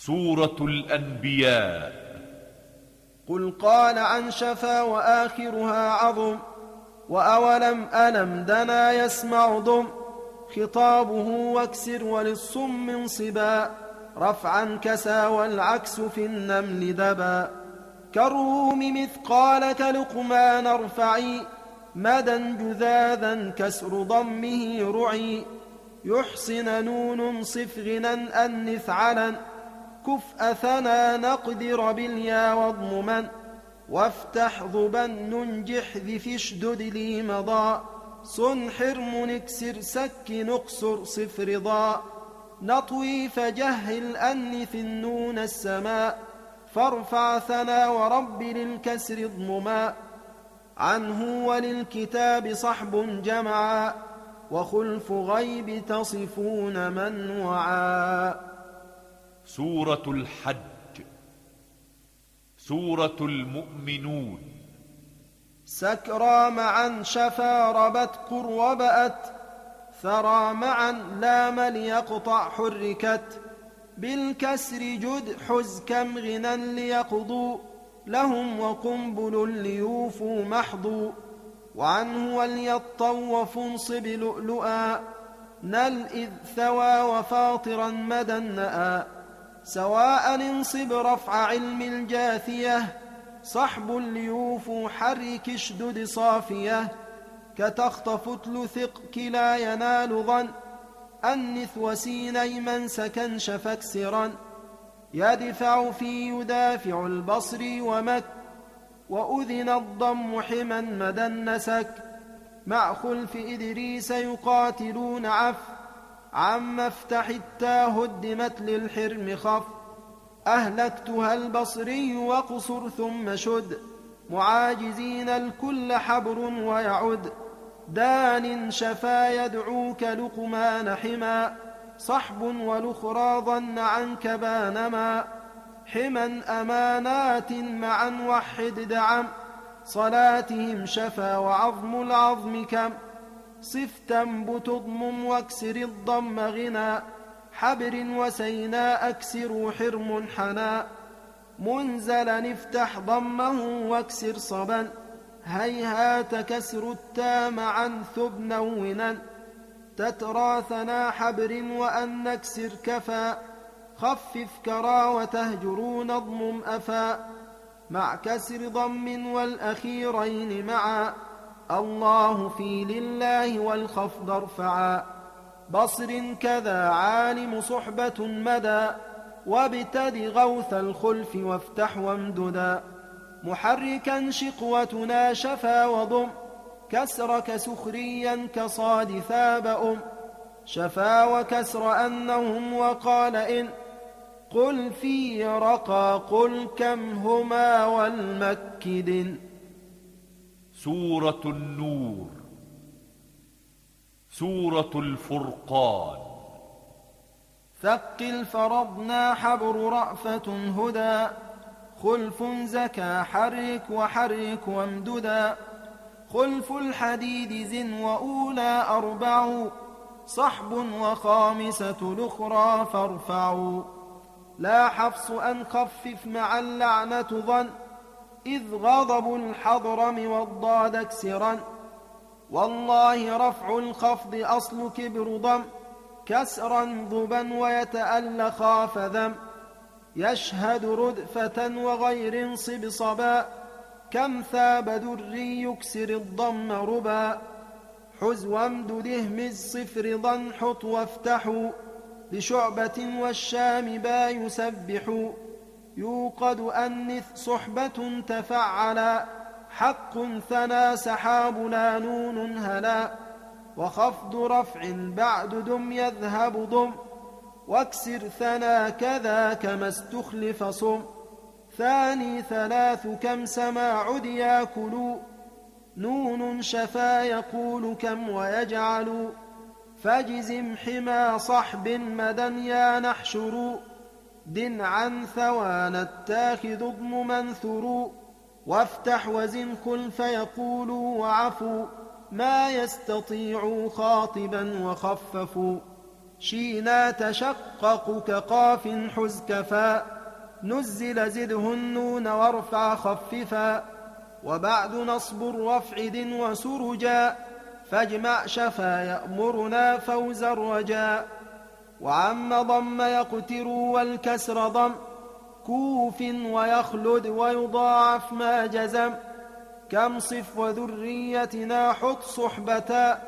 سورة الأنبياء. قل قال عن شفا وآخرها عظم، وأولم ألم دنا يسمع ضم، خطابه واكسر وللصم انصبا، رفعا كسى والعكس في النمل دبا، كالروم مثقال كلقمان ارفعي، مدى جذاذا كسر ضمه رعي، يحسن نون صف غنا أنث علن، كفء ثنا نقدر باليا واضمما، وافتح ضبا ننجح ذف اشدد لي مضى، صن حرم نكسر سك نقصر صف رضا، نطوي فجهل أنث النون السماء، فارفع ثنا ورب للكسر اضمما، عنه وللكتاب صحب جمعا، وخلف غيب تصفون من وعا. سورة الحج. سورة المؤمنون. سكرى معا شفا ربت قر وبأت، ثرى معا لام ليقطع حركت، بالكسر جد حز كم غنى ليقضوا، لهم وقنبل ليوفوا محضوا، وعنه وليطوف انصب لؤلؤا، نل إذ ثوى وفاطرا مدى النأى، سواء انصب رفع علم الجاثية، صحب ليوفوا حرك اشدد صافية، كتخطف ثق كلا ينال ظن، أنث وسيني من سكن شفكسرا، يدفع في يدافع البصر ومك، وأذن الضم حما مدى النسك، مع خلف إدريس يقاتلون عف، عما افتح التا هدمت للحرم خف، أهلكتها البصري وقصر ثم شد، معاجزين الكل حبر ويعد، دان شفا يدعوك لقمان حما، صحب والأخرى ظن عنك بانما، حما أمانات معا وحد دعم، صلاتهم شفا وعظم العظم كم، صف تنبت اضمم واكسر الضم غنى، حبر وسينا أكسر حرم حنا، منزلا افتح ضمه واكسر صبا، هيهات كسر التا معا ثب نونا، تترى ثنا حبر وأن نكسر كفا، خفف كرا وتهجرون اضمم أفا، مع كسر ضم والأخيرين معا، الله في لله والخفض ارفعا، بصر كذا عالم صحبة مدى، وابتد غوث الخلف وافتح وامددا، محركا شقوتنا شفا وضم، كسرك سخريا كصاد ثاب شفا وكسر أنهم وقال إن، قل في رقى قل كم هما والمكد. سورة النور. سورة الفرقان. ثقل فرضنا حبر رأفة هدى، خلف زكى حرك وحرك وامددا، خلف الحديد زن وأولى أربع، صحب وخامسة الأخرى فارفعوا، لا حفص أن خفف مع اللعنة ظن، إذ غضب الحضرم والضاد اكسرا، والله رفع الخفض أصل كبر ضم، كسرا ضبا ويتأل خاف ذم، يشهد ردفة وغير انصب صبا، كم ثاب ذري يكسر الضم ربا، حز وامدد اهمز صفر ضن حط وافتحوا، لشعبة والشام با يسبح، يوقد أنث صحبة تفعلا، حق ثنا سحاب لا نون هلا، وخفض رفع بعد دم يذهب ضم، واكسر ثنا كذا كما استخلف صم، ثاني ثلاث كم سما عد ياكل، نون شفا يقول كم ويجعل، فاجزم حما صحب مدى يا نحشر، دن عن ثوان التاخذ اضم منثر، وافتح وزن خلف يقول وعفو، ما يستطيع خاطبا وخففوا، شينا تشقق كقاف حز كفا نزل زده النون وارفع خففا وبعد نصب الرفع د وسرجا فاجمع شفا يأمرنا فوز الرجا وعم ضم يقتر والكسر ضم كوف ويخلد ويضاعف ما جزم كم صف وذريتنا حط صحبتا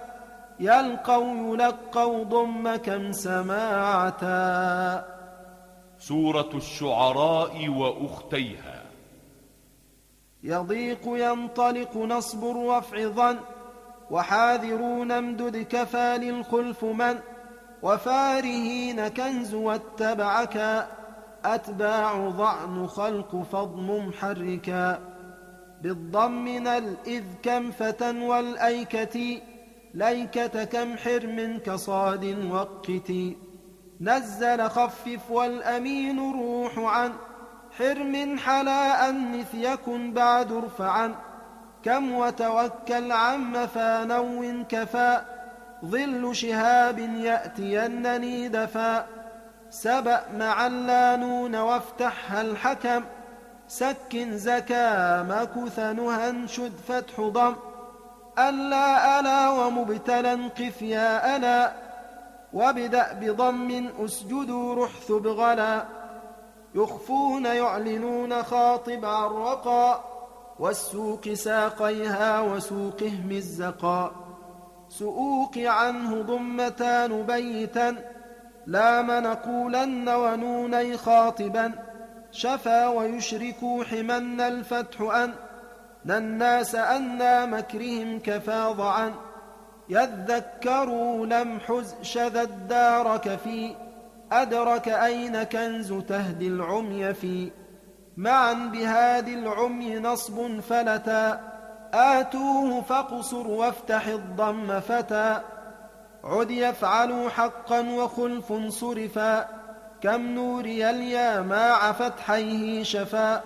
يلقوا يلقوا ضم كم سماعتا. سورة الشعراء وأختيها. يضيق ينطلق نصب الرفع ظن وحاذرون امدد كفى للخلف من وفارهين كنز واتبعك أتباع ضعن خلق فضم محركا بالضم نل إذ كم فتى والأيكة ليكة كم حرم كصاد وقت نزل خفف والأمين الروح عن حرم حلا أنث يكن بعد ارفعا كم وتوكل عم فانو كفى ظل شهاب يأتينني دفا سبأ مع اللانون وافتحها الحكم سكن زكا مكث نها شد فتح ضم ألا ألا ومبتلا قف يا ألا وابدأ بضم أسجدوا رحث بغلا يخفون يعلنون خاطب عرقا والسوق ساقيها وسوقه مزقا سؤوق عنه ضمتان بيتا لا منقولن ونوني خاطبا شفا ويشركوا حمن الفتح أن الناس أنى مكرهم كفاضعا يذكروا لم حز شذا الدار كفي أدرك أين كنز تهدي العمي في معا بهادي العمي نصب فلتا آتوه فاقصر وافتح الضم فتا عد يفعل حقا وخلف صرفا كم نوري اليا مع فتحيه شفا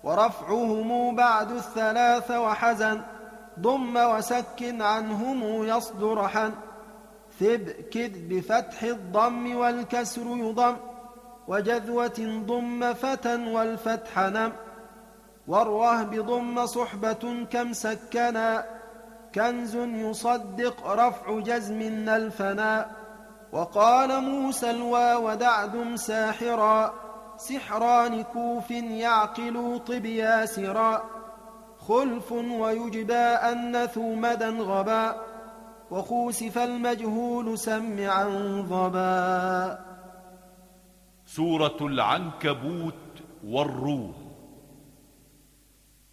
ورفعهم بعد الثلاث وحزن ضم وسكن عنهم يصدر حن ثب كد بفتح الضم والكسر يضم وجذوة ضم فتى والفتح نم واروه بضم صحبة كم سكنا كنز يصدق رفع جزم الفنا وقال موسى الواو دعدم ساحرا سحران كوف يعقل طب ياسرا خلف ويجبى أنث مدى غبا وخوسف المجهول سمعا ضبا. سورة العنكبوت والروم.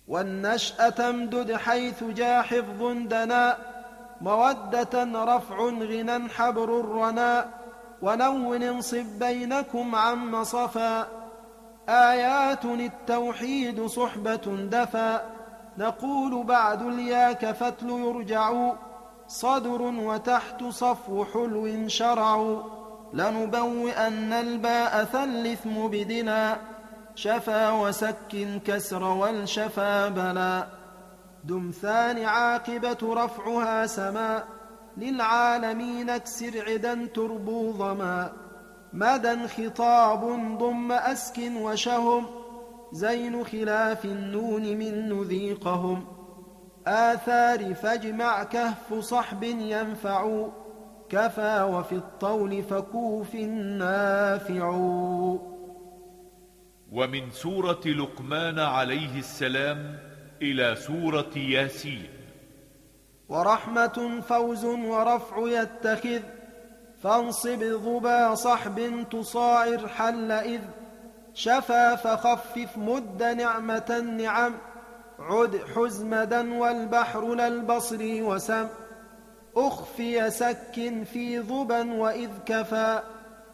والنشأة امدد حيث جا حفظ دنا مودة رفع غنى حبر الرنا ونون انصب بينكم عم صفا آيات التوحيد صحبة دفا نقول بعد الياك فتل يرجع صدر وتحت صفو حلو شرع لنبوئن الباء ثلث مبدلا شفا وسكن كسر والشفا بلا دم ثاني عاقبة رفعها سما للعالمين اكسر عدا تربو ظما مدى خطاب ضم أسكن وشهم زين خلاف النون من نذيقهم آثار فاجمع كهف صحب ينفع كفى وفي الطول فكوف نافع. ومن سورة لقمان عليه السلام إلى سورة ياسين. ورحمة فوز ورفع يتخذ فانصب ظبا صحب تصاعر حل إذ شفا فخفف مد نعمة النعم عد حزمدا والبحر للبصر وسم أخفي سك في ظبا وإذ كفى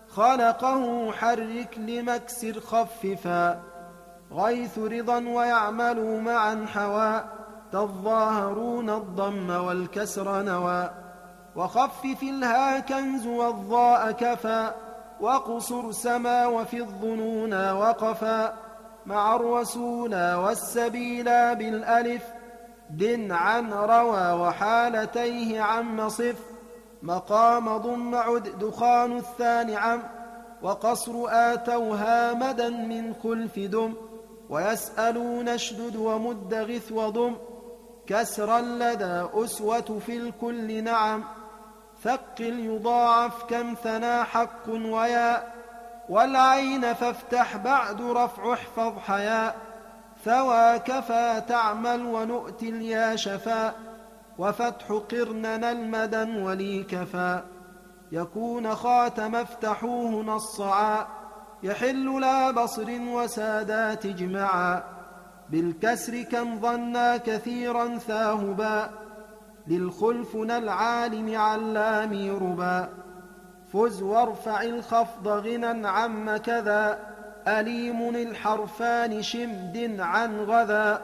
خلقه حرك لمكسر خففا غيث رضا ويعمل معا حوى تظاهرون الضم والكسر نوى وخفف الها كنز والضاء كفى وقصر سما وفي الظنون وقفا مع الرسول والسبيل بالألف دن عن روى وحالتيه عم صف مقام ضم عد دخان الثاني عم وقصر آتوها مدا من خلف دم ويسألون اشدد ومد غث وضم كسرا لدى أسوة في الكل نعم ثقل يضاعف كم ثنا حق وياء والعين فافتح بعد رفع احفظ حياء ثوى كفى تعمل ونؤتي اليا شفاء وفتح قرننا المدى ولي كفى يكون خاتم افتحوه نصعا يحل لا بصر وسادات اجمعا بالكسر كم ظنا كثيرا ثاهبا للخلفنا العالم علام ربا فز وارفع الخفض غنى عم كذا أليم الحرفان شمد عن غذا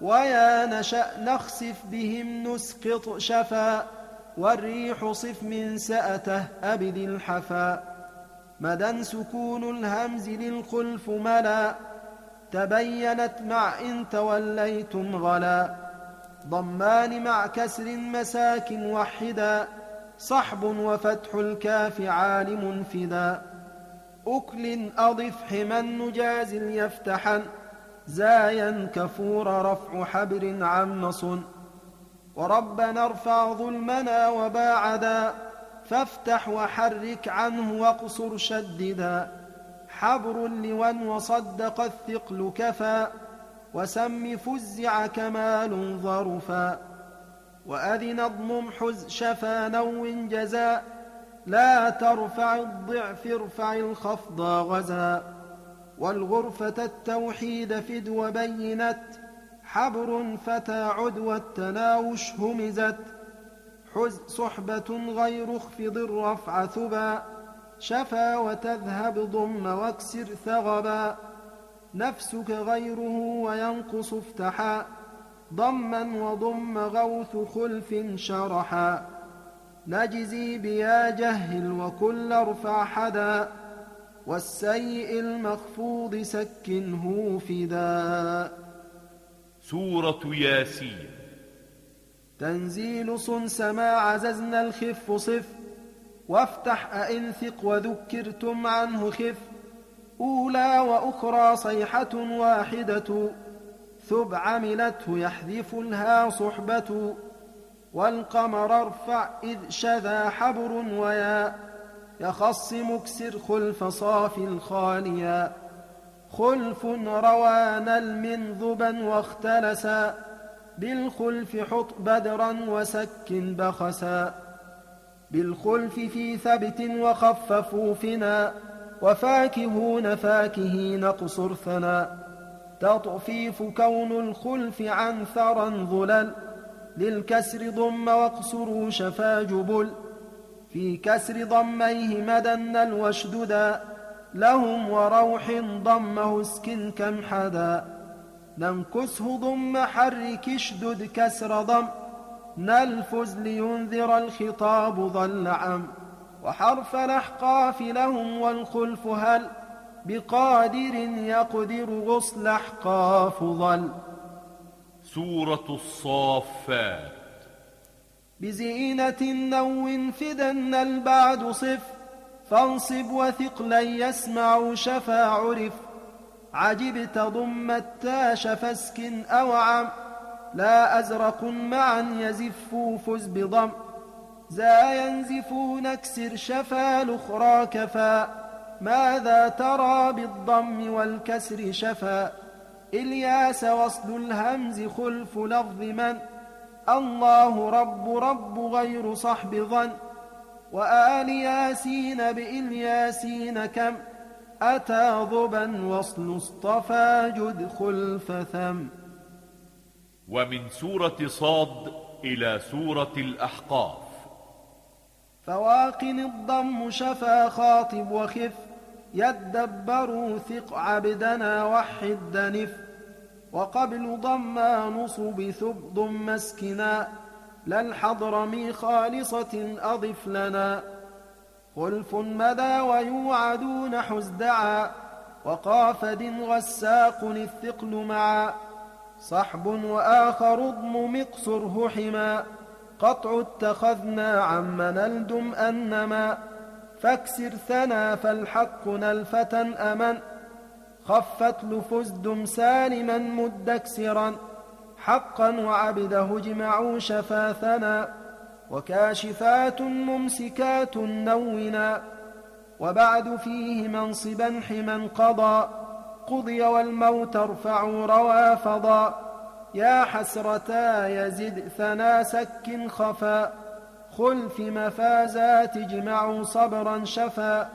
ويا نشأ نخسف بهم نسقط شفا والريح صف من سأته أبد الحفا مدى سكون الهمز للخلف ملا تبينت مع إن توليتم غلا ضمان مع كسر مساك وحدا صحب وفتح الكاف عالم فدا أكل أضف حما نجاز يفتحا زايا كفور رفع حبر عن نص وربنا ارفع ظلمنا وباعدا فافتح وحرك عنه واقصر شددا حبر لون وصدق الثقل كفى وسم فزع كمال ظرفا وأذن اضمم حز شفا نو جزاء لا ترفع الضعف ارفع الخفض غزا والغرفة التوحيد فد وبينت حبر فتى عدوى التناوش همزت حز صحبة غير اخفض الرفع ثبا شفا وتذهب ضم واكسر ثغبا نفسك غيره وينقص افتحا ضما وضم غوث خلف شرحا نجزي بيا جهل وكل ارفع حدا والسيء المخفوض سكنه فدا. سورة ياسين. تنزيل صنس ما عززنا الخف صف وافتح أئنثق وذكرتم عنه خف أولى وأخرى صيحة واحدة ثب عملته يحذف الها صحبة والقمر ارفع إذ شذا حبر ويا يخص مكسر خلف صاف الخاليا خلف روانا المنذبا واختلسا بالخلف حط بدرا وسك بخسا بالخلف في ثبت وخففوا فنا وفاكهون فاكهين قصر ثنا تطفيف كون الخلف عن ثرى ظلل للكسر ضم واقصروا شفا جبل في كسر ضميه مدن الوشددا لهم وروح ضمه اسكن كم حدا ننكسه ضم حرك اشدد كسر ضم نلفز لينذر الخطاب ظل عم وحرف الأحقاف لهم والخلف هل بقادر يقدر غصل أحقاف ظل. سورة الصافات. بزينة نو فدن البعد صف فانصب وثقلا يسمع شفا عرف عجبت ضم التاش فاسكن أوعم لا أزرق معا يزف فز بضم زا ينزفون اكسر شفا الأخرى كفا ماذا ترى بالضم والكسر شفا إلياس وصل الهمز خلف لفظ من الله رب غير صحب ظن وآل ياسين بإلياسين كم أتى ضبا وصل اصطفى جد خلف ثم. ومن سورة صاد إلى سورة الأحقاف. فواقن الضم شفا خاطب وخف يدبروا ثق عبدنا وحد دنف وقبل ضما نصب ثب ضم مسكنا للحضرمي خالصة أضف لنا خلف مدى ويوعدون حزدعا وقافد غساق الثقل معا صحب وآخر اضم مقصره حما قطع اتخذنا عم نلدم أنما فاكسر ثنا فالحق نلفة أمن خفت لفزدم سالما مدكسرا حقا وعبده اجمعوا شفاثنا وكاشفات ممسكات نونا وبعد فيه منصبا حما قضي والموت ارفعوا روافضا يا حسرتا يزد ثنا سك خفا خلف مفازات اجمعوا صبرا شفا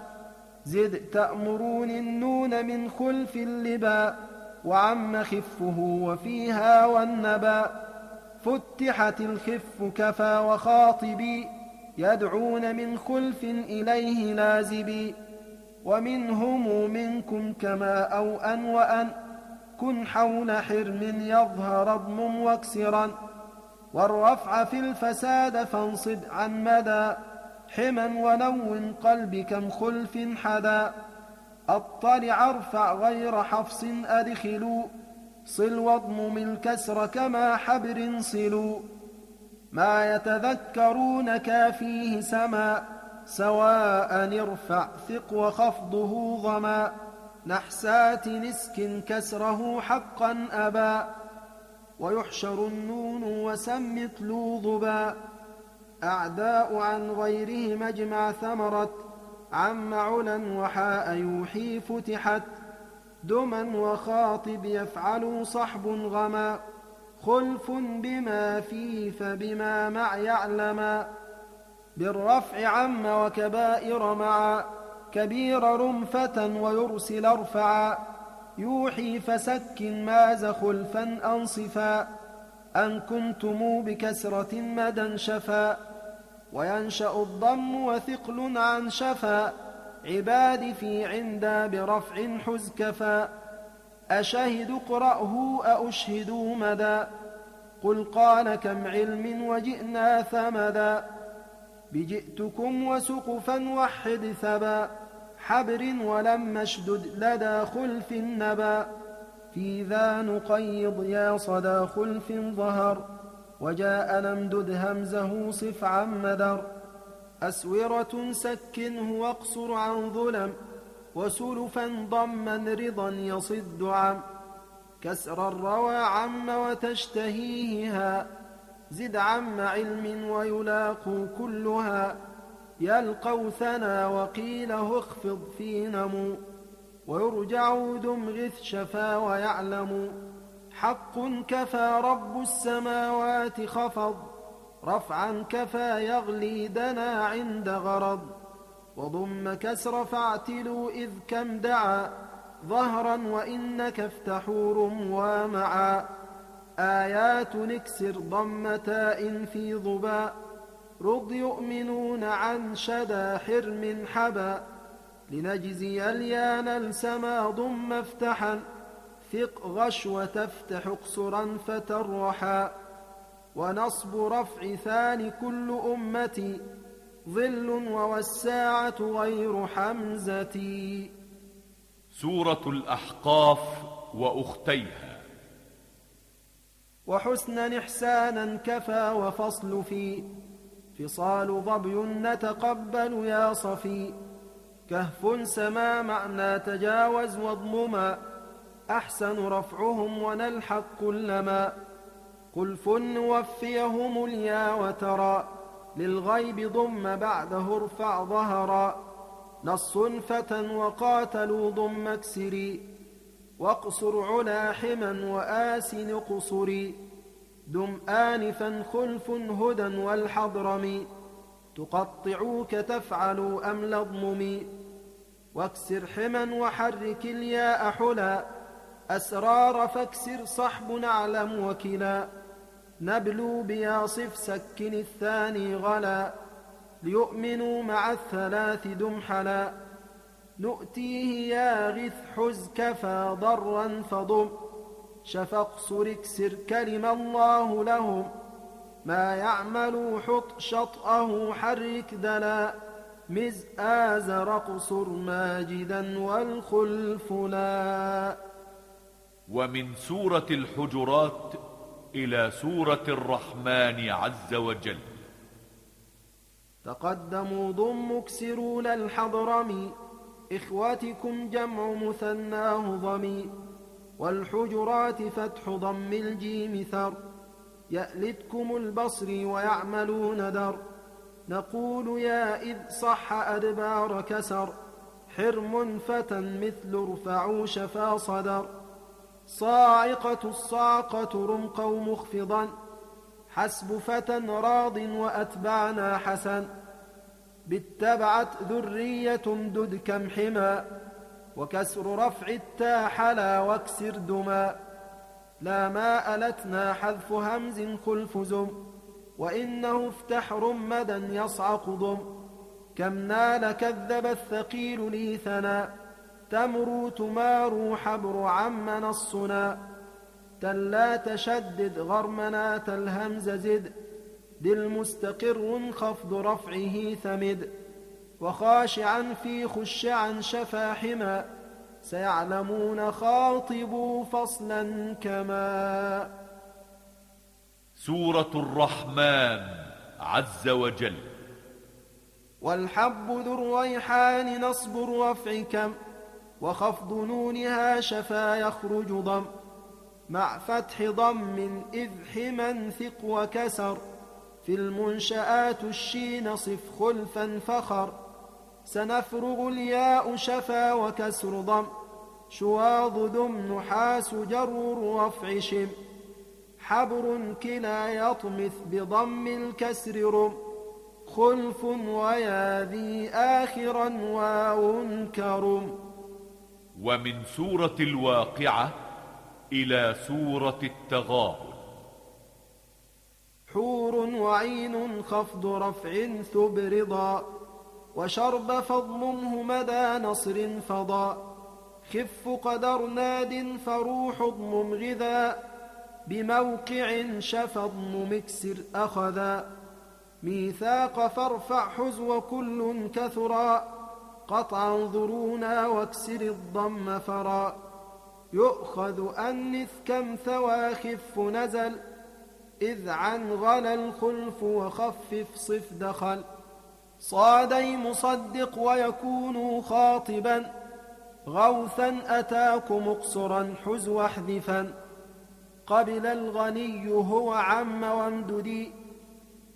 زد تأمرون النون من خلف اللبا وعم خفه وفيها والنبا فتحت الخف كفى وخاطبي يدعون من خلف إليه لازبي ومنهم منكم كما أو أن وأن كن حول حرم يظهر ضم واكسرا والرفع في الفساد فانصب عن مدى حما ونون قلب كم خلف حدا اطلع ارفع غير حفص أدخلوا صل واضمم الكسر كما حبر صلوا ما يتذكرون كافيه سما سواء ارفع ثق وخفضه ضما نحسات نسك كسره حقا أبا ويحشر النون وسمت لوضبا أعداء عن غيره مجمع ثمرت عم علا وحاء يوحي فتحت دما وخاطب يفعل صحب غما خلف بما فيه فبما مع يعلما بالرفع عم وكبائر معا كبير رمفة ويرسل ارفعا يوحي فسك ماز خلفا أنصفا أن كنتم بكسرة مدى شفا وينشأ الضم وثقل عن شفا عباد في عندا برفع حزكفا أشهد اقرأه أشهد مدى قل قال كم علم وجئنا ثمدا بجئتكم وسقفا وحد ثبا حبر ولم اشدد لدى خلف النبا في ذا نقيض يا صدى خلف ظهر وجاء نمدد همزه صف عن مدر أسورة سكنه واقصر عن ظلم وسلفا ضما رضا يصد عم كسر الروى عم وتشتهيها زد عم علم ويلاقوا كلها يلقوا ثنا وقيله اخفض في نمو ويرجع دم غث شفا ويعلم حق كفى رب السماوات خفض رفعا كفى يغلي دنا عند غرض وضم كسر فاعتلوا إذ كم دعا ظهرا وإنك افتحوا رموا معا آيات نكسر ضم تاء في ضبا رض يؤمنون عن شدا حرم حبا لنجزي اليان السما ضم افتحا ثق غشوة تفتح اقصرا فترحا ونصب رفع ثاني كل أمتي ظل ووساعة غير حمزتي. سورة الأحقاف وأختيها. وحسنا إحسانا كفى وفصل في فصال ظبي نتقبل يا صفي كهف سما معنى تجاوز واضمما أحسن رفعهم ونلحق كلما قلف نوفيهم اليا وترى للغيب ضم بعده ارفع ظهرا نص فتى وقاتلوا ضم اكسري واقصر علا حما وآسن قصري دم آنفا خلف هدى والحضرم تقطعوك تفعلوا أم لضمم واكسر حما وحرك الياء حلا أسرار فاكسر صحب نعلم وكلا نبلو بياصف سكن الثاني غلا ليؤمنوا مع الثلاث دمحلا نؤتيه يا غث حز كفى ضرا فضم شفق سركسر كلم الله لهم ما يعملوا حط شطأه حرك دلا مز آزر قصر ماجدا والخلف لا. ومن سورة الحجرات إلى سورة الرحمن عز وجل. تقدموا ضم اكسروا للحضرمي إخوتكم جمع مثناه ضمي والحجرات فتح ضم الجيم ثر يألتكم البصري ويعملون در نقول يا إذ صح أدبار كسر حرم فتى مثل ارفعوا شفا صدر صاعقة الصاعقة رمقا مخفضا حسب فتى راض وأتبعنا حسن باتبعت ذرية دد كم حما وكسر رفع التا حلا واكسر دما لا ما ألتنا حذف همز خلف زم وإنه افتح رمدا يصعق ضم كم نال كذب الثقيل لي ثنا تمرو تمارو حبر عم نصنا تلا تشدد غرمنا الهمز زد دل مستقر خفض رفعه ثمد وخاشعا في خشعا شفا حما سيعلمون خاطبوا فصلا كما. سورة الرحمن عز وجل. والحب ذو الريحان نصب الرفع كم وخفض نونها شفا يخرج ضم مع فتح ضم إذ حما ثق وكسر في المنشآت الشين صف خلفا فخر سنفرغ الياء شفا وكسر ضم شواظ دم نحاس جر الرفع شم حبر كلا يطمث بضم الكسر رم خلف ويا ذي آخرا واو كرم. ومن سورة الواقعة إلى سورة التغابن. حور وعين خفض رفع ثب رضا وشرب فضمه مدى نصر فضا خف قدر ناد فروح ضمم غذا بموقع شفضم مكسر أخذا ميثاق فارفع حزو كل كثرا قطعا ذرونا واكسر الضم فرا يؤخذ أنث كم ثوى خف نزل إذ عن غلا الخلف وخفف صف دخل صادي مصدق ويكون خاطبا غوثا أتاكم اقصرا حزو احذفا قبل الغني هو عم وامددي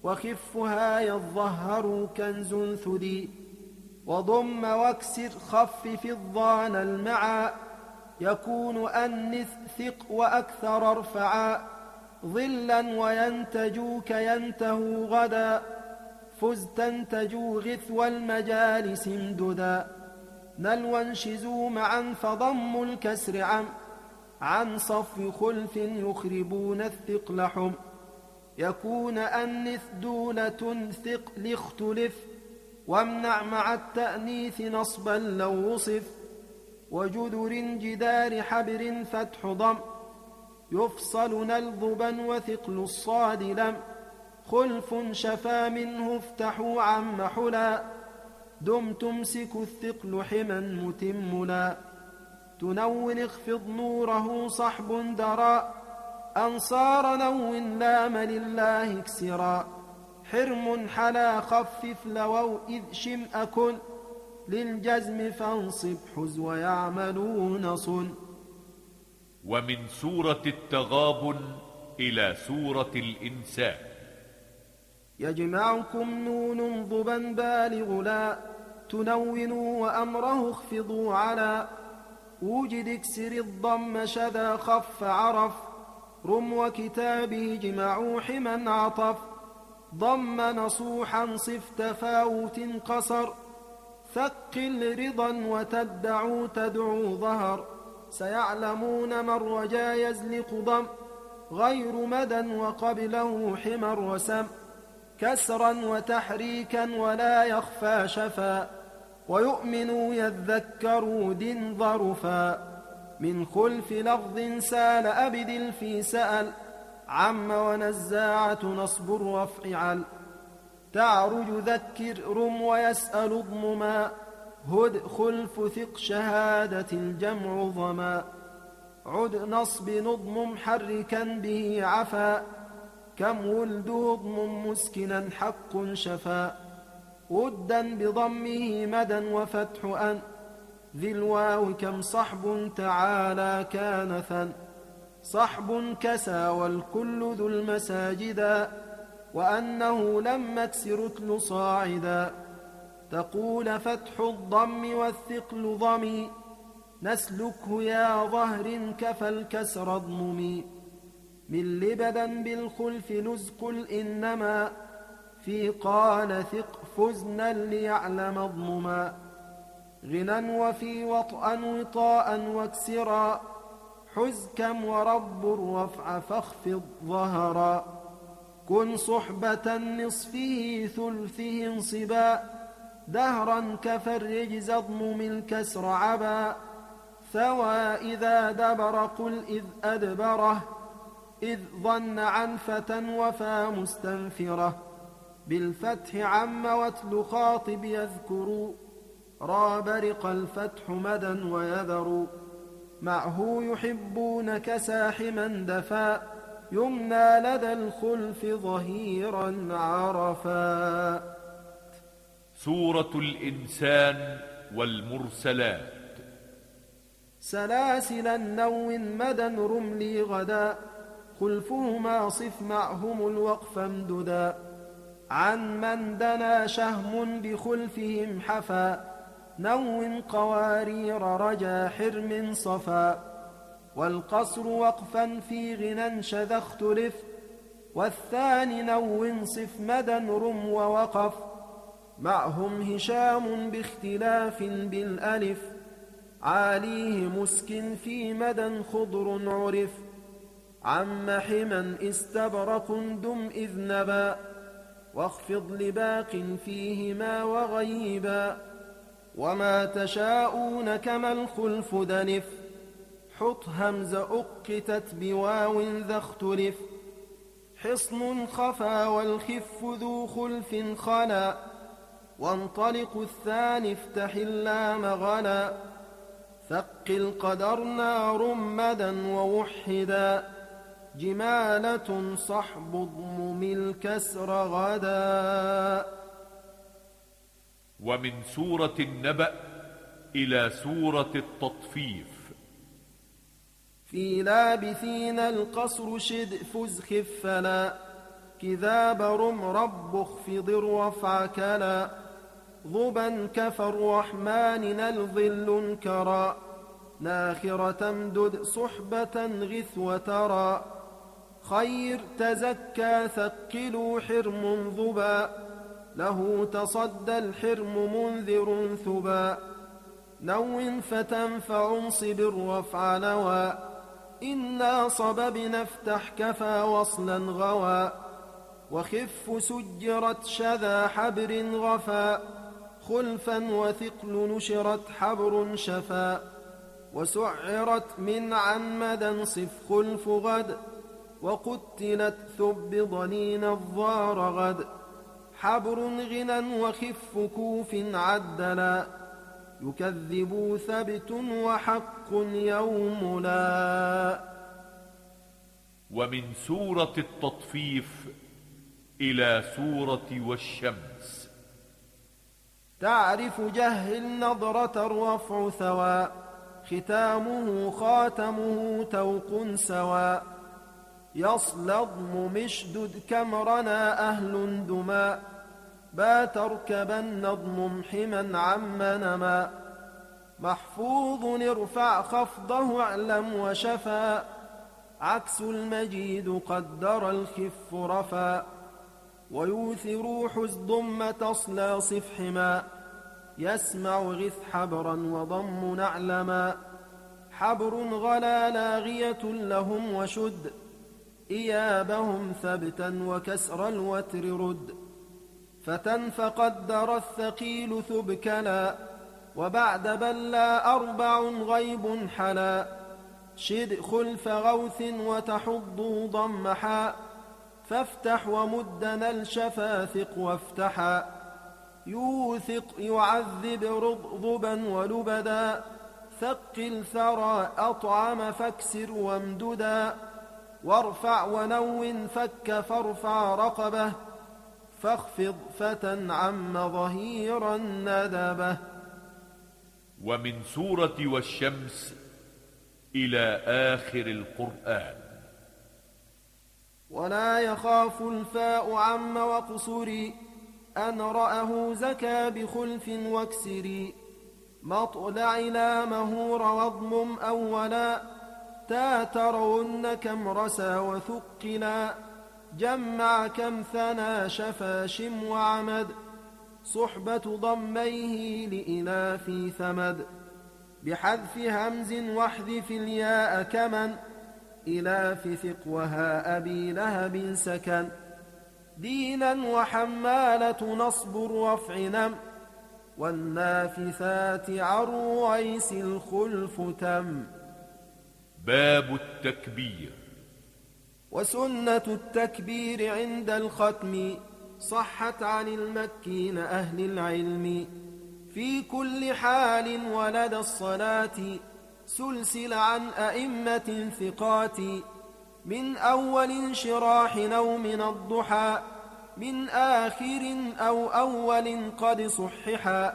وخفها يظهر كنز ثدي وضم واكسر خفف الضان المعا يكون أنث ثق وأكثر ارفعا ظلا وينتجوك ينتهوا غدا فز تنتجوا غثو المجالس امددا نلوا شزوا معا فضم الكسر عن صف خلف يخربون الثقل حم يكون أنث دولة ثقل اختلف وامنع مع التأنيث نصبا لو وصف وجذر جدار حبر فتح ضم يفصل نلذبا وثقل الصاد لم خلف شفا منه افتحوا عم حلا دم تمسك الثقل حما متملا تنون اخفض نوره صحب درا أنصار نون لام لله اكسرا حرم حلا خفف لووا إذ شم أكن للجزم فانصب حز ويعملون صن. ومن سورة التغابن إلى سورة الإنسان. يجمعكم نون ضبا بالغ لا تنونوا وأمره اخفضوا على وجد اكسر الضم شذا خف عرف رم وكتابه جمعوا حما عطف ضم نصوحا صف تفاوت قصر ثقل رضا وتدعوا تدعو ظهر سيعلمون من رجا يزلق ضم غير مدى وقبله حمر وسم كسرا وتحريكا ولا يخفى شفا ويؤمنوا يذكروا دن ظرفا من خلف لفظ سال أبدل في سأل عم ونزاعة نصب الرفع عل تعرج ذكر رم ويسأل اضمما هد خلف ثق شهادة الجمع ظما عد نصب نضم محركا به عفا كم ولد اضم مسكنا حق شفا ودا بضمه مدا وفتح أن ذي الواو كم صحب تعالى كانثا صحب كسى والكل ذو المساجدا وأنه لم اكسر اتل صاعدا تقول فتح الضم والثقل ضمي نسلكه يا ظهر كفى الكسر اضممي من لبدا بالخلف نزقل إنما في قال ثق فزنا ليعلم اضمما غنى وفي وطئا وطاء واكسرا حز كم ورب الرفع فاخفض ظهرا كن صحبة نصفه ثلثه انصبا دهرا كفرج زضمم الكسر عبا ثوى إذا دبر قل إذ أدبره إذ ظن عنفة وفى مستنفرة بالفتح عم واتل خاطب يذكر را برق الفتح مدا ويذر معه يحبون كساحما دفا يمنى لدى الخلف ظهيرا عرفا. سورة الإنسان والمرسلات. سلاسل نو مدا رملي غدا خلفهما صف معهم الوقف امددا عن من دنا شهم بخلفهم حفا نو قوارير رجا حرم صفا والقصر وقفا في غنى شذا اختلف والثاني نو صف مدا رم ووقف معهم هشام باختلاف بالألف عاليه مسك في مدى خضر عرف عم حما استبرق دم إذ نبا واخفض لباق فيهما وغيبا وما تشاءون كما الخلف دنف حط همز أقتت بواو ذا اختلف حصن خفا والخف ذو خلف خلا وانطلق الثاني افتح اللام غلا ثقل قدرنا رمدا ووحدا جمالة صحب اضمم الكسر غدا. ومن سورة النبأ إلى سورة التطفيف. في لابثين القصر شد فز خفلا كذاب رم رب اخفض الرفع كلا ضبا كفى الرحمن نلظل كرا ناخرة امدد صحبة غث وترى خير تزكى ثقلوا حرم ضبا له تصدى الحرم منذر ثبا نو فتنفع انصب الرفع نوى إنا صببنا افتح كفى وصلا غوى وخف سجرت شذا حبر غفا خلفا وثقل نشرت حبر شفا وسعرت من عن مدى صف خلف غد وقتلت ثب ضنين الضار غد حبر غنى وخف كوف عدلا يكذب ثبت وحق يوم لا. ومن سورة التطفيف إلى سورة والشمس. تعرف جهل نظرة الرفع ثوى ختامه خاتمه توق سوى يصلى اضم مشدد كمرنا أهل دما بات اركبن اضم حما عم نما محفوظ ارفع خفضه اعلم وشفا عكس المجيد قدر الخف رفا ويوثر حز ضم تصلى صف حما يسمع غث حبرا وضم نعلما حبر غلا لاغية لهم وشد إيابهم ثبتا وكسر الوتر رد فتن فقدر الثقيل ثبكلا وبعد بلا أربع غيب حلا شد خلف غوث وتحض ضمحا فافتح ومدنا الشفاثق وافتحا يوثق يعذب رضبا ولبدا ثقل ثرى أطعم فاكسر وامددا وارفع ونو فك فارفع رقبه فاخفض فتى عم ظهيرا ندبه. ومن سورة والشمس إلى آخر القرآن. ولا يخاف الفاء عم وقصري أن رأه زكى بخلف واكسري. مطلع لا مهور واضمم أولا تاترون كم رسى وثقلا. جمع كم ثنى شفا شم وعمد صحبة ضميه لإلاف ثمد. بحذف همز واحذف الياء كمن إلاف ثقوها أبي لهب سكن. دينا وحمالة نصب رفع نم والنافثات عرويس الخلف تم. باب التكبير. وسنة التكبير عند الختم صحت عن المكين أهل العلم في كل حال ولدى الصلاة سلسل عن أئمة ثقات من أول انشراح أو من الضحى من آخر أو أول قد صححا.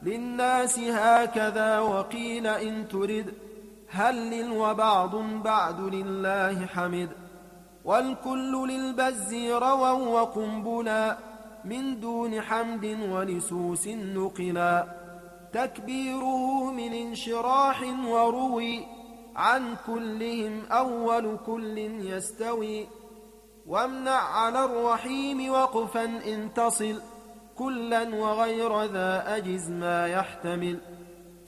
للناس هكذا وقيل إن ترد هلل وبعض بعد لله حمد. والكل للبز رووا وقنبلا من دون حمد ولسوس نقلا. تكبيره من انشراح وروي عن كلهم أول كل يستوي. وامنع على الرحيم وقفا إن تصل كلا وغير ذا أجز ما يحتمل.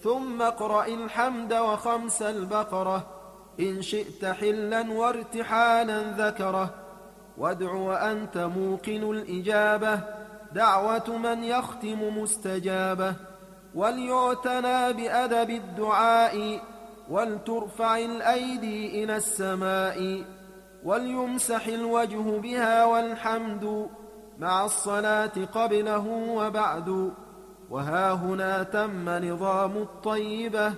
ثم اقرأ الحمد وخمس البقرة إن شئت حلا وارتحالا ذكره. وادع وأنت موقن الإجابة دعوة من يختم مستجابة. وليعتنى بأدب الدعاء ولترفع الأيدي إلى السماء. وليمسح الوجه بها والحمد مع الصلاة قبله وبعد. وها هنا تم نظام الطيبة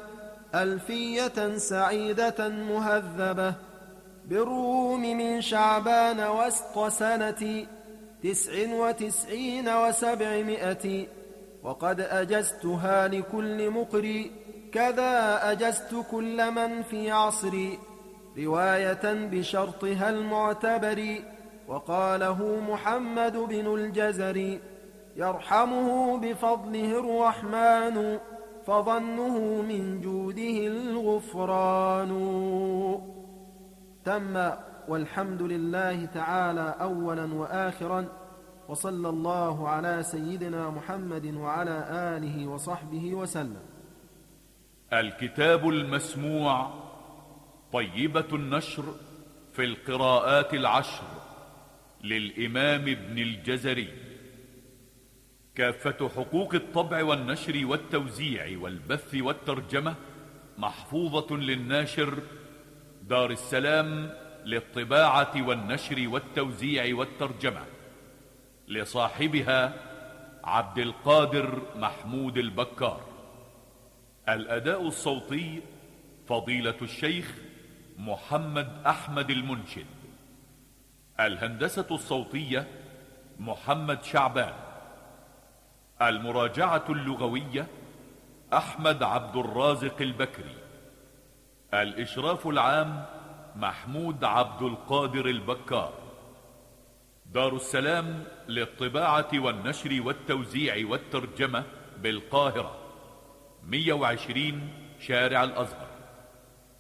ألفية سعيدة مهذبة. بالروم من شعبان وسط سنة 99 و700. وقد أجزتها لكل مقري كذا أجزت كل من في عصري رواية بشرطها المعتبر. وقاله محمد بن الجزري يرحمه بفضله الرحمن فظنه من جوده الغفران. تم والحمد لله تعالى أولا وآخرا. وصلى الله على سيدنا محمد وعلى آله وصحبه وسلم. الكتاب المسموع طيبة النشر في القراءات العشر للإمام ابن الجزري. كافة حقوق الطبع والنشر والتوزيع والبث والترجمة محفوظة للناشر دار السلام للطباعة والنشر والتوزيع والترجمة. لصاحبها عبد القادر محمود البكار. الأداء الصوتي فضيلة الشيخ محمد أحمد المنشد. الهندسة الصوتية محمد شعبان. المراجعة اللغوية أحمد عبد الرازق البكري. الإشراف العام محمود عبد القادر البكار. دار السلام للطباعة والنشر والتوزيع والترجمة بالقاهرة 120 شارع الأزهر.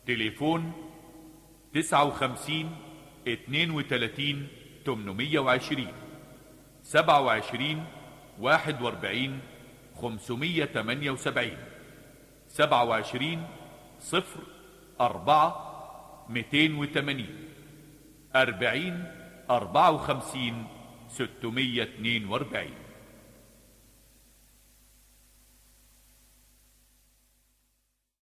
تليفون 59 32 820 27 41 578 27 04 280 40 54 642.